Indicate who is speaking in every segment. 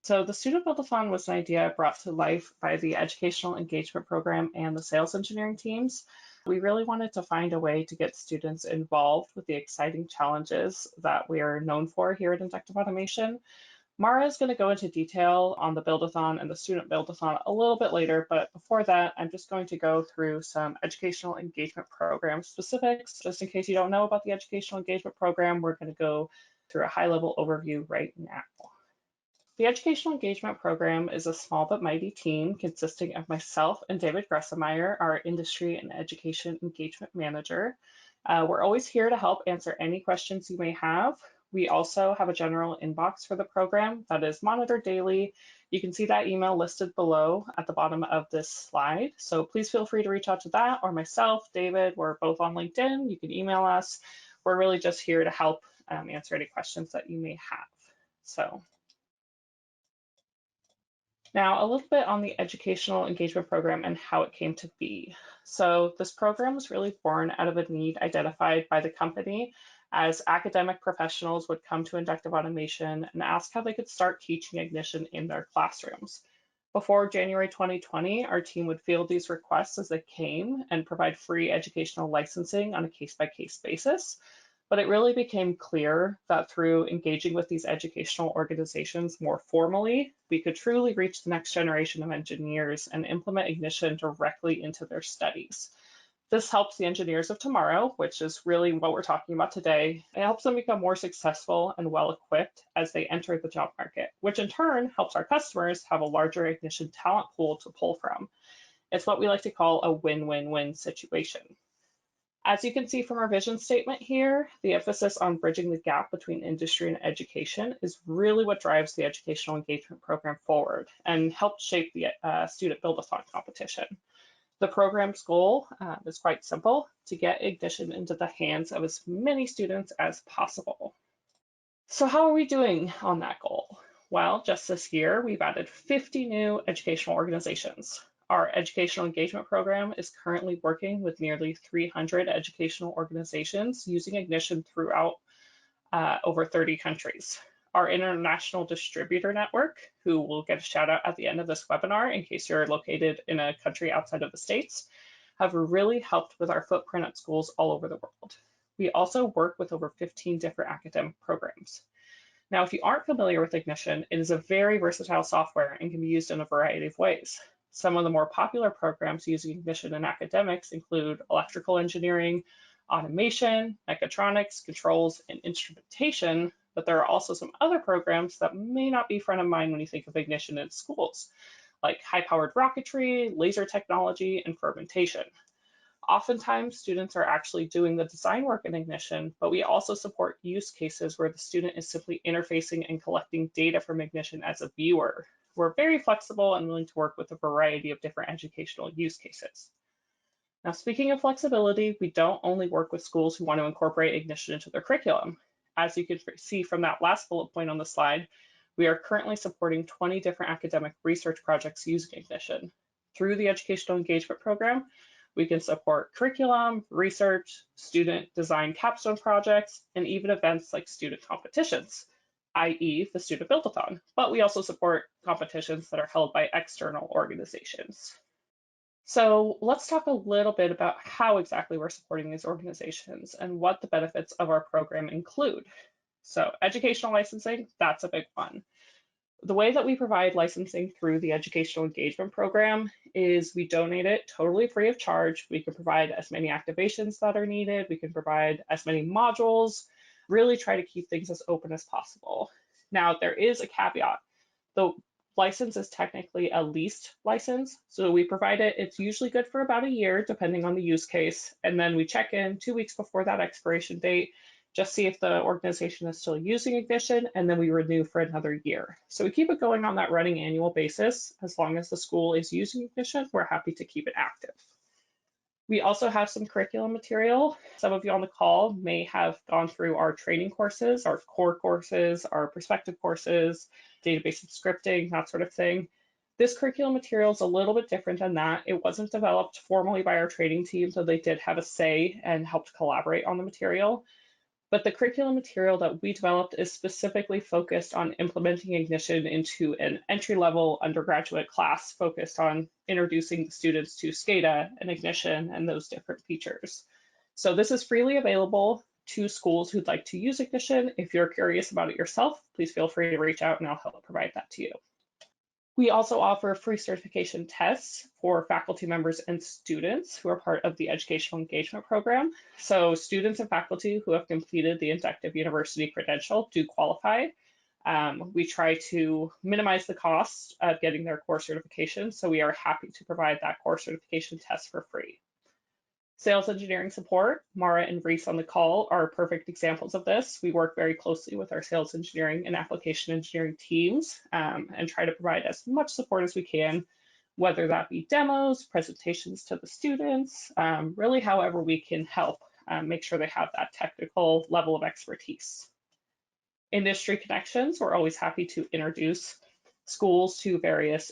Speaker 1: So the Student Build-A-thon was an idea brought to life by the Educational Engagement Program and the sales engineering teams. We really wanted to find a way to get students involved with the exciting challenges that we are known for here at Inductive Automation. Mara is going to go into detail on the Build-A-thon and the Student Build-A-thon a little bit later, but before that, I'm just going to go through some Educational Engagement Program specifics. Just in case you don't know about the Educational Engagement Program, we're going to go through a high-level overview right now. The Educational Engagement Program is a small but mighty team consisting of myself and David Gressemeyer, our Industry and Education Engagement Manager. We're always here to help answer any questions you may have. We also have a general inbox for the program that is monitored daily. You can see that email listed below at the bottom of this slide. So please feel free to reach out to that or myself, David. We're both on LinkedIn. You can email us. We're really just here to help answer any questions that you may have. So now, a little bit on the Educational Engagement Program and how it came to be. So this program was really born out of a need identified by the company as academic professionals would come to Inductive Automation and ask how they could start teaching Ignition in their classrooms. Before January 2020, our team would field these requests as they came and provide free educational licensing on a case-by-case basis. But it really became clear that through engaging with these educational organizations more formally, we could truly reach the next generation of engineers and implement Ignition directly into their studies. This helps the engineers of tomorrow, which is really what we're talking about today. It helps them become more successful and well-equipped as they enter the job market, which in turn helps our customers have a larger Ignition talent pool to pull from. It's what we like to call a win-win-win situation. As you can see from our vision statement here, the emphasis on bridging the gap between industry and education is really what drives the Educational Engagement Program forward and helped shape the Student Build-A-thon competition. The program's goal is quite simple: to get Ignition into the hands of as many students as possible. So how are we doing on that goal? Well, just this year, we've added 50 new educational organizations. Our Educational Engagement Program is currently working with nearly 300 educational organizations using Ignition throughout over 30 countries. Our international distributor network, who will get a shout out at the end of this webinar in case you're located in a country outside of the States, have really helped with our footprint at schools all over the world. We also work with over 15 different academic programs. Now, if you aren't familiar with Ignition, it is a very versatile software and can be used in a variety of ways. Some of the more popular programs using Ignition in academics include electrical engineering, automation, mechatronics, controls, and instrumentation, but there are also some other programs that may not be front of mind when you think of Ignition in schools, like high-powered rocketry, laser technology, and fermentation. Oftentimes, students are actually doing the design work in Ignition, but we also support use cases where the student is simply interfacing and collecting data from Ignition as a viewer. We're very flexible and willing to work with a variety of different educational use cases. Now, speaking of flexibility, we don't only work with schools who want to incorporate Ignition into their curriculum. As you can see from that last bullet point on the slide, we are currently supporting 20 different academic research projects using Ignition. Through the Educational Engagement Program, we can support curriculum, research, student design capstone projects, and even events like student competitions, i.e. the Student Build-A-thon, but we also support competitions that are held by external organizations. So let's talk a little bit about how exactly we're supporting these organizations and what the benefits of our program include. So educational licensing, that's a big one. The way that we provide licensing through the Educational Engagement Program is we donate it totally free of charge. We can provide as many activations that are needed. We can provide as many modules, really try to keep things as open as possible. Now, there is a caveat. The license is technically a leased license, so we provide it. It's usually good for about a year, depending on the use case. And then we check in 2 weeks before that expiration date, just see if the organization is still using Ignition, and then we renew for another year. So we keep it going on that running annual basis. As long as the school is using Ignition, we're happy to keep it active. We also have some curriculum material. Some of you on the call may have gone through our training courses, our core courses, our perspective courses, database and scripting, that sort of thing. This curriculum material is a little bit different than that. It wasn't developed formally by our training team, so they did have a say and helped collaborate on the material. But the curriculum material that we developed is specifically focused on implementing Ignition into an entry-level undergraduate class focused on introducing the students to SCADA and Ignition and those different features. So this is freely available to schools who'd like to use Ignition. If you're curious about it yourself, please feel free to reach out and I'll help provide that to you. We also offer free certification tests for faculty members and students who are part of the Educational Engagement Program. So students and faculty who have completed the Inductive University credential do qualify. We try to minimize the cost of getting their core certification, so we are happy to provide that core certification test for free. Sales engineering support, Mara and Reese on the call are perfect examples of this. We work very closely with our sales engineering and application engineering teams and try to provide as much support as we can, whether that be demos, presentations to the students, really however we can help make sure they have that technical level of expertise. Industry connections, we're always happy to introduce schools to various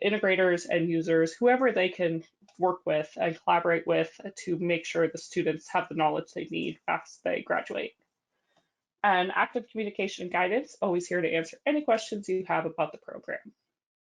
Speaker 1: integrators and users, whoever they can work with and collaborate with to make sure the students have the knowledge they need as they graduate. And active communication and guidance, always here to answer any questions you have about the program.